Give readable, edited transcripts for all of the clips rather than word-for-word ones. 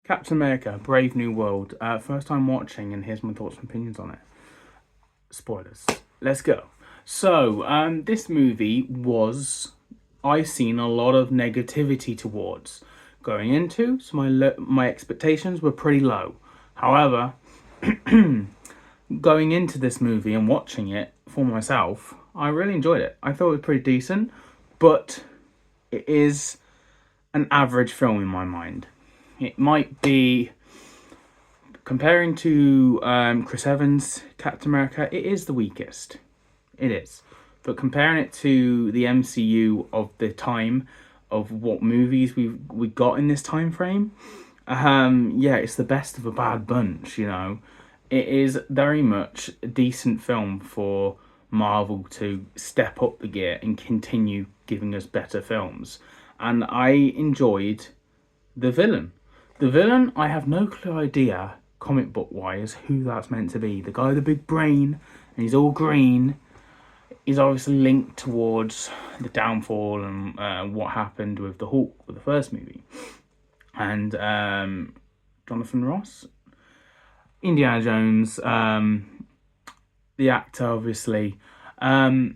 Captain America: Brave New World. First time watching, and here's my thoughts and opinions on it. Spoilers. Let's go. So, this movie was I've seen a lot of negativity towards going into, so my expectations were pretty low. However, going into this movie and watching it for myself, I really enjoyed it. I thought it was pretty decent, but it is an average film in my mind. It might be comparing to Chris Evans' Captain America. It is the weakest. It is, but comparing it to the MCU of the time of what movies we got in this time frame, yeah, it's the best of a bad bunch. It is very much a decent film for Marvel to step up the gear and continue giving us better films. And I enjoyed the villain. The villain, I have no clue idea, comic book wise, who that's meant to be. The guy with the big brain, and he's all green. He's obviously linked towards the downfall and what happened with the Hulk with the first movie. And Jonathan Ross, Indiana Jones, the actor, obviously. Yeah,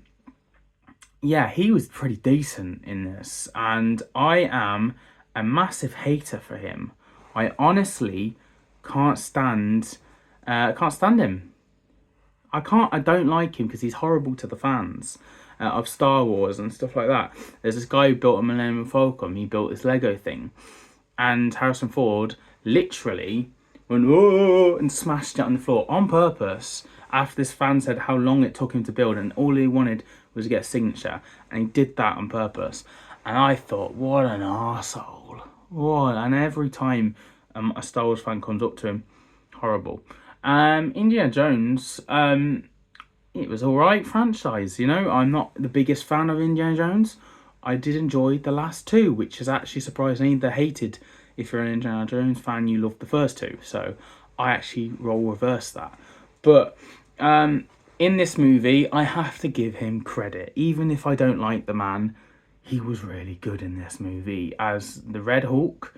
he was pretty decent in this, and I am a massive hater for him. I honestly can't stand him. I don't like him because he's horrible to the fans of Star Wars and stuff like that. There's this guy who built a Millennium Falcon. He built this Lego thing, and Harrison Ford literally went oh and smashed it on the floor on purpose. After this fan said how long it took him to build, and all he wanted was to get a signature, and he did that on purpose. And I thought, what an arsehole. What? And every time a Star Wars fan comes up to him, horrible. Indiana Jones, it was alright franchise, I'm not the biggest fan of Indiana Jones. I did enjoy the last two, which is actually surprisingly they're hated. If you're an Indiana Jones fan, you love the first two. So I actually role reverse that. But in this movie, I have to give him credit. Even if I don't like the man, he was really good in this movie. As the Red Hulk,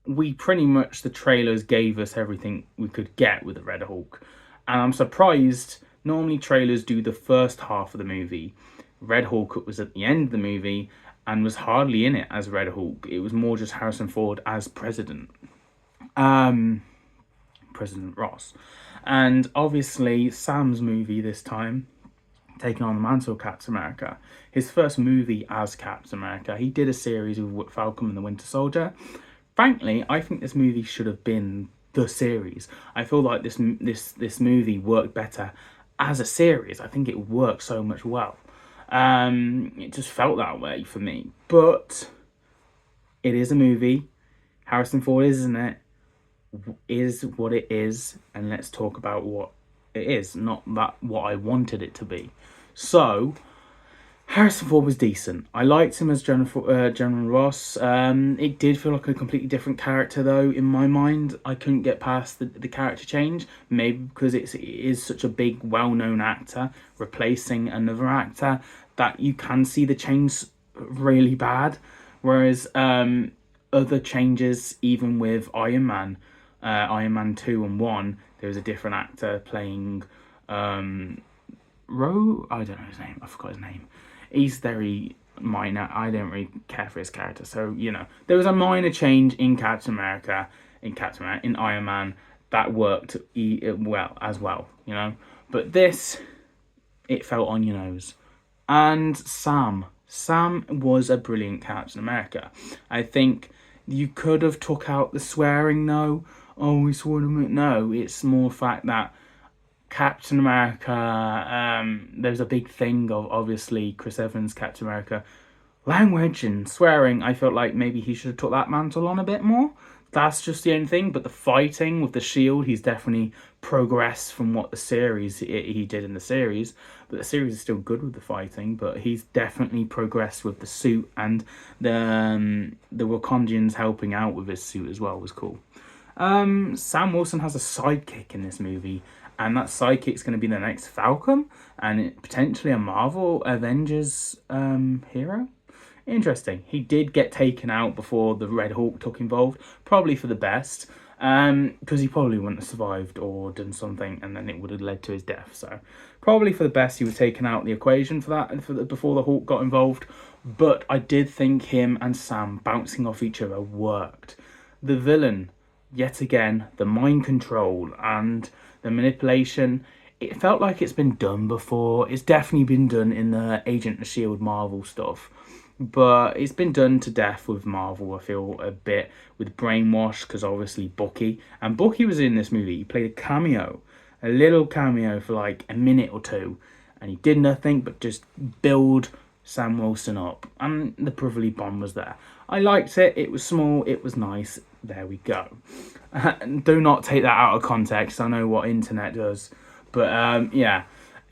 we pretty much, the trailers gave us everything we could get with the Red Hulk. And I'm surprised, normally trailers do the first half of the movie. Red Hulk was at the end of the movie and was hardly in it as Red Hulk. It was more just Harrison Ford as President. President Ross. And obviously, Sam's movie this time, taking on the mantle of Captain America. His first movie as Captain America. He did a series with Falcon and the Winter Soldier. Frankly, I think this movie should have been the series. I feel like this movie worked better as a series. I think it worked so much well. It just felt that way for me. But it is a movie. Harrison Ford is in it. Is what it is, and let's talk about what it is, not that what I wanted it to be. So Harrison Ford was decent. I liked him as General Ross. It did feel like a completely different character, though. In my mind, I couldn't get past the character change. Maybe because it is such a big, well-known actor replacing another actor that you can see the change really bad. Whereas other changes, even with Iron Man 2 and 1, there was a different actor playing Ro. I don't know his name. I forgot his name. He's very minor. I don't really care for his character. So, there was a minor change in Captain America, in Iron Man, that worked well. But this, it felt on your nose. And Sam was a brilliant Captain America. I think you could have took out the swearing, though. Oh, we swore him. No, it's more fact that Captain America, there's a big thing of, obviously, Chris Evans, Captain America, language and swearing. I felt like maybe he should have took that mantle on a bit more. That's just the only thing. But the fighting with the shield, he's definitely progressed from what the series he did in the series. But the series is still good with the fighting. But he's definitely progressed with the suit, and the Wakandians helping out with his suit as well was cool. Sam Wilson has a sidekick in this movie, and that sidekick's going to be the next Falcon, and potentially a Marvel Avengers hero interesting. He did get taken out before the Red Hawk took involved, probably for the best, because he probably wouldn't have survived or done something, and then it would have led to his death. So probably for the best he was taken out of the equation for that, and before the Hawk got involved. But I did think him and Sam bouncing off each other worked. The villain, yet again, the mind control and the manipulation, it felt like it's been done before. It's definitely been done in the Agent of S.H.I.E.L.D. Marvel stuff. But it's been done to death with Marvel, I feel, a bit with Brainwash, because obviously Bucky. And Bucky was in this movie. He played a cameo, a little cameo for like a minute or two. And he did nothing but just build Sam Wilson up. And the Brotherly Bond was there. I liked it. It was small. It was nice. There we go. Do not take that out of context. I know what internet does. But yeah.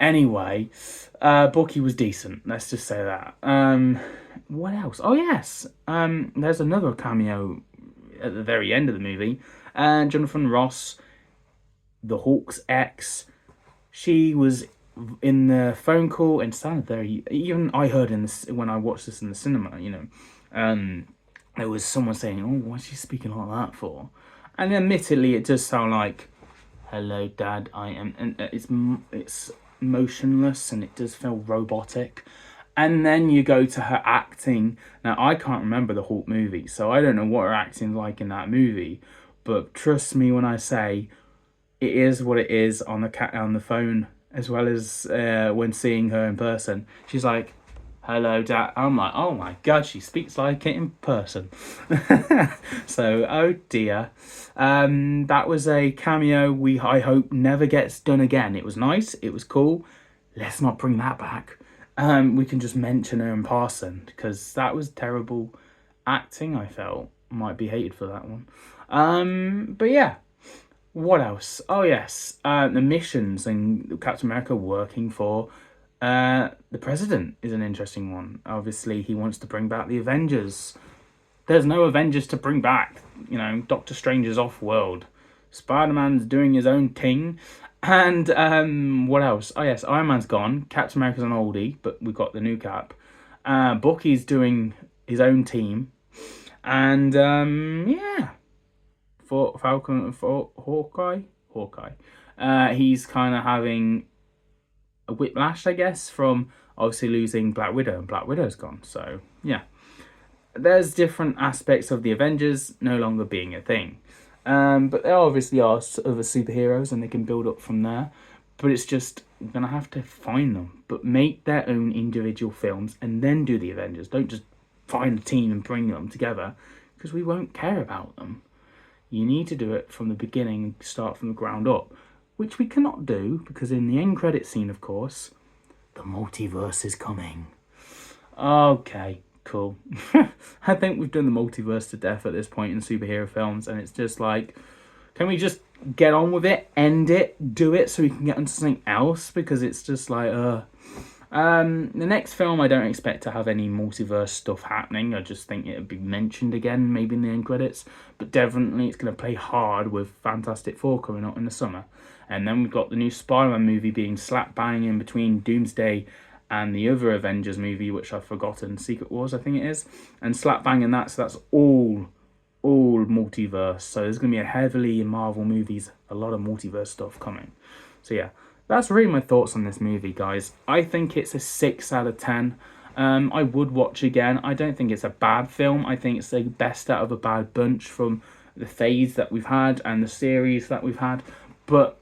Anyway, Bucky was decent. Let's just say that. What else? Oh yes. There's another cameo at the very end of the movie. And Jonathan Ross, the Hawk's ex, she was in the phone call and sounded very. Even I heard in this when I watched this in the cinema. You know, there was someone saying, "Oh, what's she speaking like that for?" And admittedly, it does sound like, "Hello, Dad, I am," and it's motionless and it does feel robotic. And then you go to her acting. Now, I can't remember the Hawk movie, so I don't know what her acting's like in that movie. But trust me when I say it is what it is on the phone, as well as when seeing her in person. She's like, "Hello, Dad." I'm like, oh my God, she speaks like it in person. So, oh dear. That was a cameo I hope never gets done again. It was nice. It was cool. Let's not bring that back. We can just mention her in passing, because that was terrible acting, I felt. Might be hated for that one. But yeah. What else? Oh yes, the missions and Captain America working for the president is an interesting one. Obviously, he wants to bring back the Avengers. There's no Avengers to bring back. You know, Doctor Strange is off-world. Spider-Man's doing his own thing. And what else? Oh yes, Iron Man's gone. Captain America's an oldie, but we've got the new Cap. Bucky's doing his own team. And yeah. For Falcon, for Hawkeye. He's kind of having a whiplash, I guess, from obviously losing Black Widow, and Black Widow's gone. So yeah, there's different aspects of the Avengers no longer being a thing, but there obviously are other superheroes, and they can build up from there. But it's just you're gonna have to find them, but make their own individual films, and then do the Avengers. Don't just find a team and bring them together, because we won't care about them. You need to do it from the beginning and start from the ground up, which we cannot do because in the end credit scene, of course, the multiverse is coming. Okay, cool. I think we've done the multiverse to death at this point in superhero films, and it's just like, can we just get on with it, end it, do it so we can get onto something else? Because it's just like, the next film, I don't expect to have any multiverse stuff happening. I just think it'll be mentioned again, maybe in the end credits. But definitely it's going to play hard with Fantastic Four coming out in the summer. And then we've got the new Spider-Man movie being slap bang in between Doomsday and the other Avengers movie, which I've forgotten, Secret Wars, I think it is. And slap bang in that, so that's all multiverse. So there's going to be a heavily in Marvel movies, a lot of multiverse stuff coming. So yeah. That's really my thoughts on this movie, guys. I think it's a 6 out of 10. I would watch again. I don't think it's a bad film. I think it's the best out of a bad bunch from the phase that we've had and the series that we've had. But,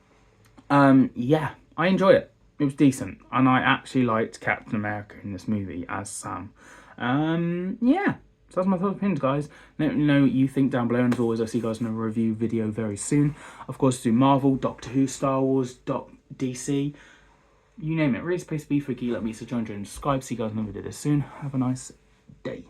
yeah, I enjoyed it. It was decent. And I actually liked Captain America in this movie as Sam. Yeah. So that's my thoughts and opinions, guys. Let me know what you think down below. And as always, I'll see you guys in a review video very soon. Of course, do Marvel, Doctor Who, Star Wars, DC, you name it. Really space be for geek. Let me subscribe. See you guys in another video this soon. Have a nice day.